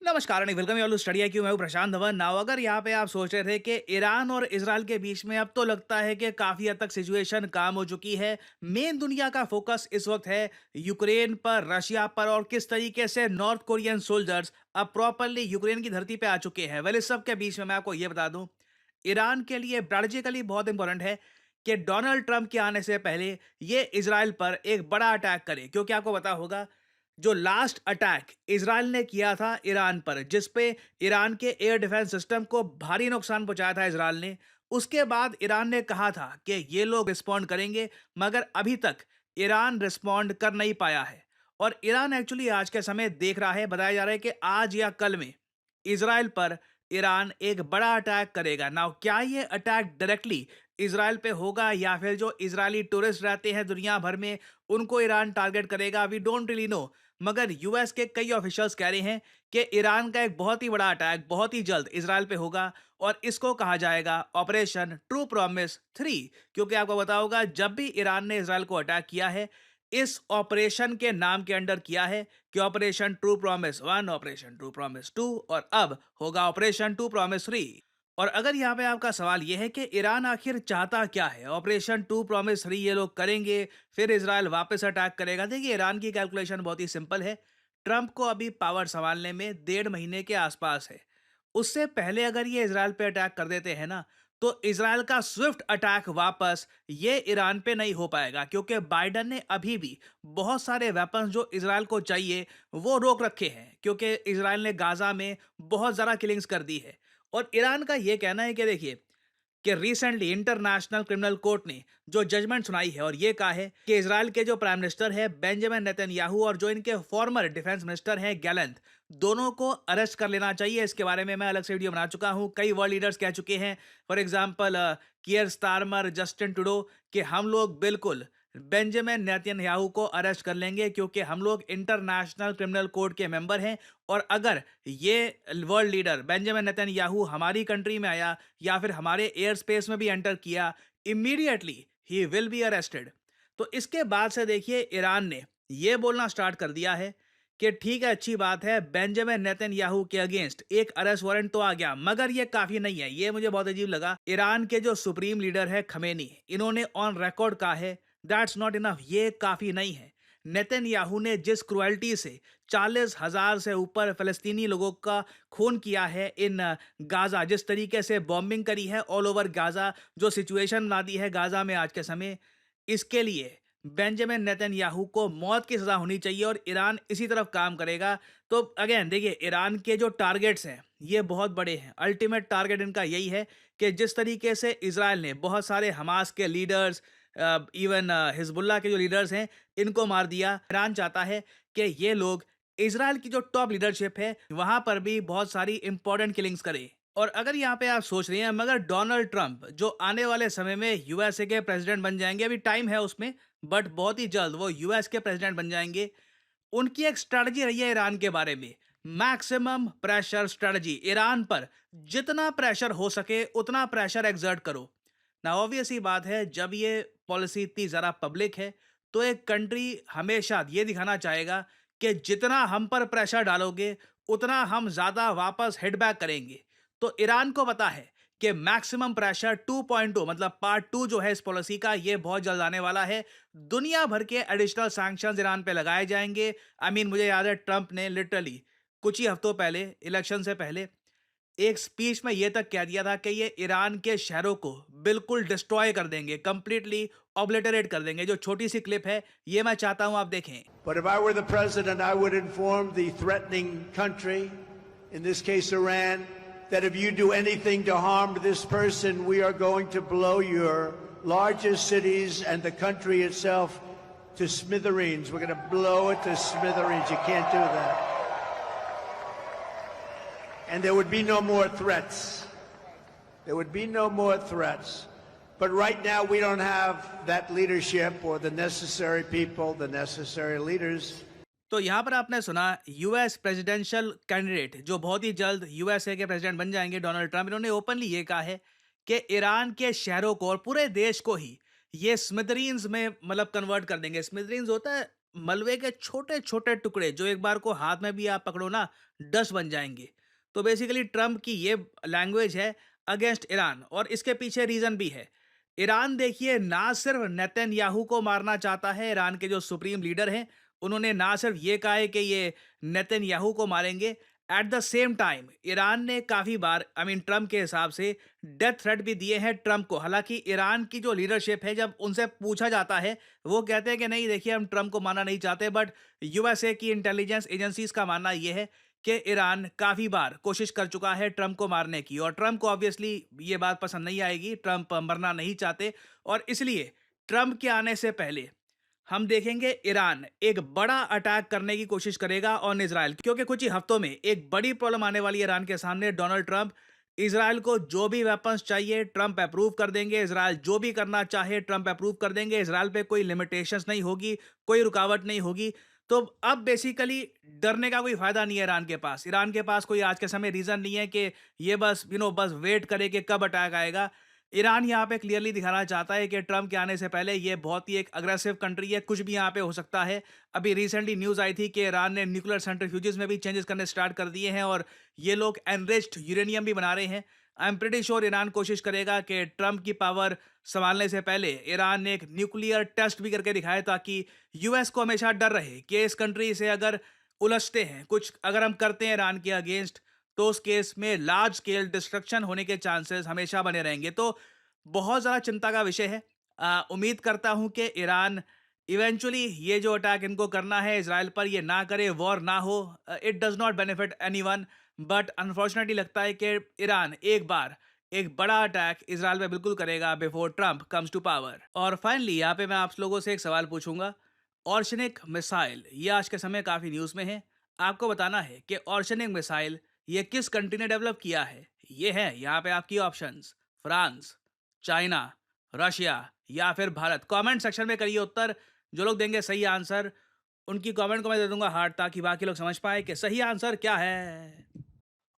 नमस्कार and welcome you study I Q. मैं हूं प्रशांत धवन। नाउ अगर यहाँ पे आप सोच रहे थे कि ईरान और इजराइल के बीच में अब तो लगता है कि काफी हद तक सिचुएशन काम हो चुकी है। मेन दुनिया का फोकस इस वक्त है यूक्रेन पर, रशिया पर और किस तरीके से नॉर्थ कोरियन सोल्जर्स अब प्रॉपरली यूक्रेन की धरती पे आ चुके हैं। वेल, इस सब के बीच में मैं आपको ये बता दूं, ईरान के लिए स्ट्रेटेजिकली बहुत इंपॉर्टेंट है कि डोनाल्ड ट्रंप के आने से पहले ये इजराइल पर एक बड़ा अटैक करे, क्योंकि आपको पता होगा जो लास्ट अटैक इजराइल ने किया था ईरान पर, जिस पे ईरान के एयर डिफेंस सिस्टम को भारी नुकसान पहुंचाया था इजराइल ने। उसके बाद ईरान ने कहा था कि ये लोग रिस्पॉन्ड करेंगे, मगर अभी तक ईरान रिस्पॉन्ड कर नहीं पाया है। और ईरान एक्चुअली आज के समय देख रहा है, बताया जा रहा है कि आज या कल में इजराइल पर ईरान एक बड़ा अटैक करेगा। नाउ क्या ये अटैक डायरेक्टली इजराइल पे होगा या फिर जो इजरायली टूरिस्ट रहते हैं दुनिया भर में उनको ईरान टारगेट करेगा, वी डोंट रियली नो। मगर यूएस के कई ऑफिशियल्स कह रहे हैं कि ईरान का एक बहुत ही बड़ा अटैक बहुत ही जल्द इजराइल पे होगा और इसको कहा जाएगा ऑपरेशन ट्रू प्रॉमिस 3। क्योंकि आपको पता होगा, जब भी ईरान ने इजराइल को अटैक किया है, इस ऑपरेशन के नाम के अंडर किया है कि operation true promise 1, operation true promise 2 और अब होगा ऑपरेशन ट्रू प्रॉमिस 3। और अगर यहाँ पे आपका सवाल यह है कि ईरान आखिर चाहता क्या है, ऑपरेशन ट्रू प्रॉमिस 3 ये लोग करेंगे फिर इजराइल वापस अटैक करेगा। देखिए, ईरान की कैलकुलेशन बहुत ही सिंपल है। ट्रंप को अभी पावर संभालने में 1.5 महीने के आसपास है। उससे पहले अगर ये इजराइल पे अटैक कर देते हैं ना, तो इजराइल का स्विफ्ट अटैक वापस ये ईरान पे नहीं हो पाएगा, क्योंकि बाइडन ने अभी भी बहुत सारे वेपन्स जो इजराइल को चाहिए वो रोक रखे हैं, क्योंकि इजराइल ने गाजा में बहुत ज़्यादा किलिंग्स कर दी है। और ईरान का ये कहना है कि देखिए कि रिसेंटली इंटरनेशनल क्रिमिनल कोर्ट ने जो जजमेंट सुनाई है और ये कहा है कि इजराइल के जो प्राइम मिनिस्टर है बेंजामिन नेतन्याहू और जो इनके फॉर्मर डिफेंस मिनिस्टर हैं गैलेंट, दोनों को अरेस्ट कर लेना चाहिए। इसके बारे में मैं अलग से वीडियो बना चुका हूं। कई वर्ल्ड लीडर्स कह चुके हैं, for example Keir Starmer, Justin Trudeau, कि हम लोग बिल्कुल बेंजामिन नेतन्याहू को अरेस्ट कर लेंगे, क्योंकि हम लोग इंटरनेशनल क्रिमिनल कोर्ट के मेंबर हैं। और अगर ये वर्ल्ड लीडर बेंजामिन नेतन्याहू हमारी कंट्री में आया या फिर हमारे एयर स्पेस में भी एंटर किया, immediately he will be arrested. तो इसके बाद से देखिए, ईरान ने ये बोलना स्टार्ट कर दिया है कि ठीक है, अच्छी बात है, बेंजामिन नेतन्याहू के अगेंस्ट एक अरेस्ट वारंट तो आ गया, मगर ये काफी नहीं है। ये मुझे बहुत अजीब लगा। ईरान के जो सुप्रीम लीडर है खमेनी, इन्होंने ऑन रिकॉर्ड कहा है दैट्स नॉट इनफ, ये काफी नहीं है। नेतन्याहू ने जिस क्रुएल्टी से 40,000 से ऊपर फलस्तीनी लोगों का खून किया है इन गाजा, जिस तरीके से बॉम्बिंग करी है ऑल ओवर गाजा, जो सिचुएशन बना दी है गाजा में आज के समय, इसके लिए बेंजामिन नेतन्याहू को मौत की सजा होनी चाहिए और ईरान इसी तरफ काम करेगा। तो अगेन देखिए, ईरान के जो टारगेट्स हैं ये बहुत बड़े हैं। अल्टीमेट टारगेट इनका यही है कि जिस तरीके से इजराइल ने बहुत सारे हमास के लीडर्स, इवन हिजबुल्लाह के जो लीडर्स हैं, इनको मार दिया, ईरान चाहता है कि ये लोग इजराइल की जो टॉप लीडरशिप है वहां पर भी बहुत सारी इंपॉर्टेंट किलिंग्स करे। और अगर यहाँ पे आप सोच रहे हैं मगर डोनाल्ड ट्रंप जो आने वाले समय में यूएसए के प्रेसिडेंट बन जाएंगे, अभी टाइम है उसमें, बट बहुत ही जल्द वो यूएस के प्रेसिडेंट बन जाएंगे। उनकी एक स्ट्रेटजी रही है ईरान के बारे में, मैक्सिमम प्रेशर स्ट्रेटजी। ईरान पर जितना प्रेशर हो सके उतना प्रेशर एक्सर्ट करो। ना ऑब्वियस ही बात है, जब ये पॉलिसी इतनी ज़्यादा पब्लिक है तो एक कंट्री हमेशा ये दिखाना चाहेगा कि जितना हम पर प्रेशर डालोगे उतना हम ज़्यादा वापस हिट बैक करेंगे। तो ईरान को पता है कि मैक्सिमम प्रेशर 2.0 मतलब पार्ट 2 जो है इस पॉलिसी का, ये बहुत जल्द आने वाला है। दुनिया भर के एडिशनल सैंक्शंस ईरान पे लगाए जाएंगे। मुझे याद है ट्रंप ने लिटरली कुछ ही हफ्तों पहले, इलेक्शन से पहले, एक स्पीच में ये तक कह दिया था कि ये ईरान के शहरों को बिल्कुल डिस्ट्रॉय कर देंगे, कंप्लीटली ऑब्लिटरेट कर देंगे। जो छोटी सी क्लिप है ये मैं चाहता हूं आप देखें। But if I were the president, I would inform the threatening country, in this case Iran, that if you do anything to harm this person, we are going to blow your largest cities and the country itself to smithereens. We're going to blow it to smithereens. You can't do that. And there would be no more threats. There would be no more threats. But right now we don't have that leadership or the necessary people, the necessary leaders. तो यहाँ पर आपने सुना US presidential candidate जो बहुत ही जल्द USA के president बन जाएंगे, डोनाल्ड ट्रंप, इन्होंने ओपनली ये कहा है कि ईरान के शहरों को और पूरे देश को ही ये स्मिथरीन्स में मतलब कन्वर्ट कर देंगे। स्मिथरीन्स होता है मलबे के छोटे-छोटे टुकड़े जो एक बार को हाथ में भी आप पकड़ो ना, डस्ट बन जाएँगे। तो बेसिकली ट्रम्प की ये लैंग्वेज है अगेंस्ट ईरान और इसके पीछे रीज़न भी है। ईरान देखिए ना सिर्फ नेतन्याहू को मारना चाहता है, ईरान के जो सुप्रीम लीडर हैं, उन्होंने ना सिर्फ ये कहा है कि ये नेतन्याहू को मारेंगे, at the same time Iran ने काफ़ी बार ट्रम्प के हिसाब से डेथ थ्रेट भी दिए हैं ट्रम्प को। हालाँकि ईरान की जो लीडरशिप है जब उनसे पूछा जाता है, वो कहते हैं कि नहीं देखिए हम ट्रम्प को मारना नहीं चाहते, बट यूएसए की इंटेलिजेंस एजेंसीज़ का मानना ये है कि ईरान काफ़ी बार कोशिश कर चुका है ट्रम्प को मारने की और ट्रम्प को ऑब्वियसली ये बात पसंद नहीं आएगी, ट्रम्प मरना नहीं चाहते और इसलिए ट्रम्प के आने से पहले हम देखेंगे ईरान एक बड़ा अटैक करने की कोशिश करेगा ऑन इजराइल, क्योंकि कुछ ही हफ्तों में एक बड़ी प्रॉब्लम आने वाली है ईरान के सामने। डोनाल्ड ट्रंप इजराइल को जो भी वेपन्स चाहिए ट्रंप अप्रूव कर देंगे, इजराइल जो भी करना चाहे ट्रंप अप्रूव कर देंगे, इजराइल पे कोई लिमिटेशंस नहीं होगी, कोई रुकावट नहीं होगी। तो अब बेसिकली डरने का कोई फायदा नहीं है ईरान के पास कोई आज के समय रीजन नहीं है कि ये बस बस वेट करे कि कब अटैक आएगा। ईरान यहाँ पे क्लियरली दिखाना चाहता है कि ट्रम्प के आने से पहले ये बहुत ही एक अग्रेसिव कंट्री है, कुछ भी यहाँ पे हो सकता है। अभी रिसेंटली न्यूज़ आई थी कि ईरान ने न्यूक्लियर सेंट्रीफ्यूजेस में भी चेंजेस करने स्टार्ट कर दिए हैं और ये लोग एनरिच्ड यूरेनियम भी बना रहे हैं। I am pretty sure Iran कोशिश करेगा कि ट्रम्प की पावर संभालने से पहले ईरान ने एक न्यूक्लियर टेस्ट भी करके दिखाए, ताकि यूएस को हमेशा डर रहे कि इस कंट्री से अगर उलझते हैं, कुछ अगर हम करते हैं ईरान के अगेंस्ट, तो उस केस में लार्ज स्केल डिस्ट्रक्शन होने के चांसेस हमेशा बने रहेंगे। तो बहुत ज़्यादा चिंता का विषय है। उम्मीद करता हूँ कि ईरान इवेंचुअली ये जो अटैक इनको करना है इजराइल पर, ये ना करे, वॉर ना हो। It does not benefit anyone, but unfortunately लगता है कि ईरान एक बार एक बड़ा अटैक इजराइल पे बिल्कुल करेगा before Trump comes to power. और फाइनली यहाँ पे मैं आप लोगों से एक सवाल पूछूंगा। ऑर्शनिक मिसाइल ये आज के समय काफ़ी न्यूज़ में है। आपको बताना है कि ऑर्शनिक मिसाइल ये किस कंट्री ने डेवलप किया है। ये है यहाँ पे आपकी ऑप्शंस: फ्रांस, चाइना, रशिया या फिर भारत। कमेंट सेक्शन में करिए उत्तर। जो लोग देंगे सही आंसर उनकी कमेंट को मैं दे दूंगा हार्ट, ताकि बाकी लोग समझ पाए कि सही आंसर क्या है।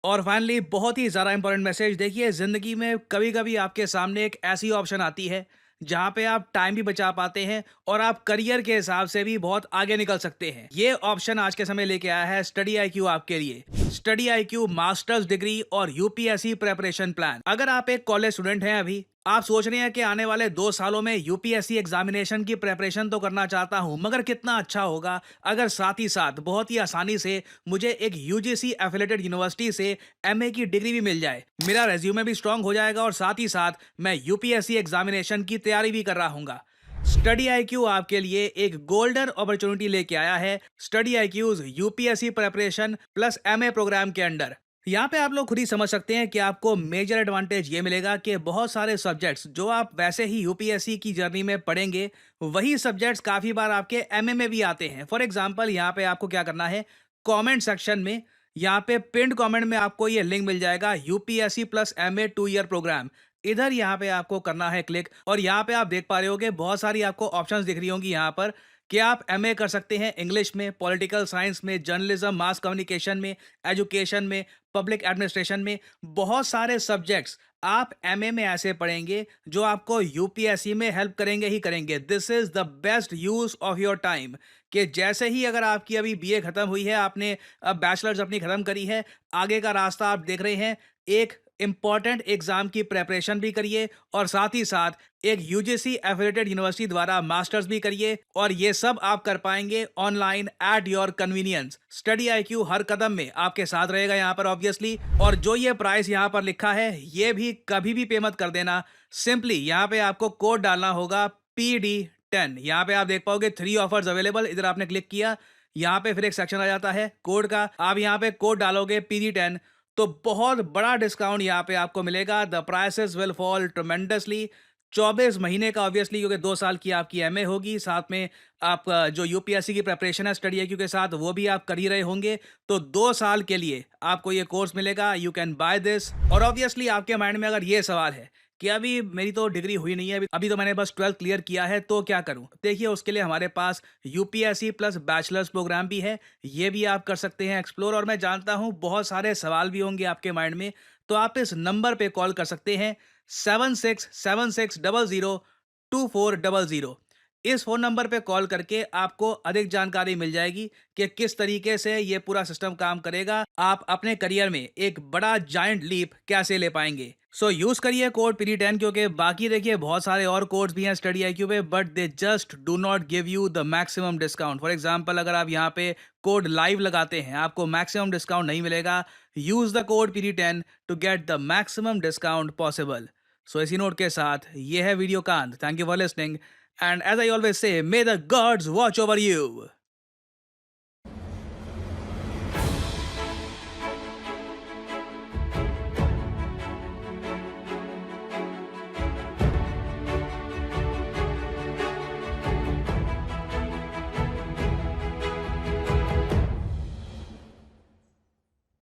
और फाइनली बहुत ही ज़्यादा इंपॉर्टेंट मैसेज, देखिए ज़िंदगी में कभी कभी आपके सामने एक ऐसी ऑप्शन आती है जहाँ पे आप टाइम भी बचा पाते हैं और आप करियर के हिसाब से भी बहुत आगे निकल सकते हैं। ये ऑप्शन आज के समय लेके आया है स्टडी आईक्यू आपके लिए। स्टडी आईक्यू मास्टर्स डिग्री और यूपीएससी प्रेपरेशन प्लान। अगर आप एक कॉलेज स्टूडेंट हैं, अभी आप सोच रहे हैं कि आने वाले 2 सालों में यूपीएससी एग्जामिनेशन की प्रेपरेशन तो करना चाहता हूं, मगर कितना अच्छा होगा अगर साथ ही साथ बहुत ही आसानी से मुझे एक यूजीसी एफिलेटेड यूनिवर्सिटी से एमए की डिग्री भी मिल जाए। मेरा रेज्यूमे भी स्ट्रांग हो जाएगा और साथ ही साथ मैं यूपीएससी एग्जामिनेशन की तैयारी भी कर रहा हूँगा। स्टडी आईक्यू आपके लिए एक गोल्डन अपॉर्चुनिटी लेके आया है। Study IQs UPSC preparation plus MA programme के अंडर। यहाँ पे आप लोग खुद ही समझ सकते हैं कि आपको मेजर एडवांटेज ये मिलेगा कि बहुत सारे सब्जेक्ट्स जो आप वैसे ही यूपीएससी की जर्नी में पढ़ेंगे, वही सब्जेक्ट्स काफ़ी बार आपके एमए में भी आते हैं। फॉर एग्जांपल यहाँ पे आपको क्या करना है, कमेंट सेक्शन में यहाँ पे पिंड कमेंट में आपको ये लिंक मिल जाएगा, UPSC plus MA 2 year program. इधर यहाँ पे आपको करना है क्लिक और यहाँ पे आप देख पा रहे होगे बहुत सारी आपको ऑप्शंस दिख रही होंगी यहाँ पर कि आप एमए कर सकते हैं इंग्लिश में, पॉलिटिकल साइंस में, जर्नलिज्म, मास कम्युनिकेशन में, एजुकेशन में, पब्लिक एडमिनिस्ट्रेशन में। बहुत सारे सब्जेक्ट्स आप एमए में ऐसे पढ़ेंगे जो आपको यूपीएससी में हेल्प करेंगे ही करेंगे। This is the best use of your time. कि जैसे ही अगर आपकी अभी बीए खत्म हुई है, आपने अब बैचलर्स अपनी खत्म करी है, आगे का रास्ता आप देख रहे हैं, एक इंपॉर्टेंट एग्जाम की प्रेपरेशन भी करिए और साथ ही साथ एक यूजीसी एफिलिएटेड यूनिवर्सिटी द्वारा मास्टर्स भी करिए, और ये सब आप कर पाएंगे online at your convenience. Study IQ हर कदम में आपके साथ रहेगा यहाँ पर ऑब्वियसली। और जो ये प्राइस यहाँ पर लिखा है ये भी कभी भी पे मत कर देना। सिंपली यहाँ पे आपको कोड डालना होगा PD10। यहाँ पे आप देख पाओगे 3 ऑफर्स अवेलेबल। इधर आपने क्लिक किया, यहाँ पे फिर एक सेक्शन आ जाता है कोड का। आप यहाँ पे कोड डालोगे PD10 तो बहुत बड़ा डिस्काउंट यहाँ पे आपको मिलेगा। The prices will fall tremendously. 24 महीने का ऑब्वियसली, क्योंकि 2 साल की आपकी एमए होगी, साथ में आप जो यूपीएससी की प्रिपरेशन है स्टडी आईक्यू के साथ वो भी आप कर ही रहे होंगे। तो 2 साल के लिए आपको ये कोर्स मिलेगा। You can by this. और ऑब्वियसली आपके माइंड में अगर ये सवाल है कि अभी मेरी तो डिग्री हुई नहीं है, अभी तो मैंने बस 12th क्लियर किया है, तो क्या करूं? देखिए उसके लिए हमारे पास यूपीएससी प्लस बैचलर्स प्रोग्राम भी है, ये भी आप कर सकते हैं एक्सप्लोर। और मैं जानता हूं बहुत सारे सवाल भी होंगे आपके माइंड में, तो आप इस नंबर पे कॉल कर सकते हैं 7676002400। इस फ़ोन नंबर पे कॉल करके आपको अधिक जानकारी मिल जाएगी कि किस तरीके से ये पूरा सिस्टम काम करेगा। आप अपने करियर में एक बड़ा जायंट लीप कैसे ले पाएँगे। सो यूज़ करिए कोड PD10 क्योंकि बाकी देखिए बहुत सारे और कोड्स भी हैं स्टडी IQ पे but they just do not give you the maximum discount. For example अगर आप यहाँ पे कोड लाइव लगाते हैं, आपको मैक्सिमम डिस्काउंट नहीं मिलेगा। Use the code PD10 to get the maximum discount possible. So इसी नोट के साथ ये है वीडियो का अंत। Thank you for listening and as I always say may the gods watch over you.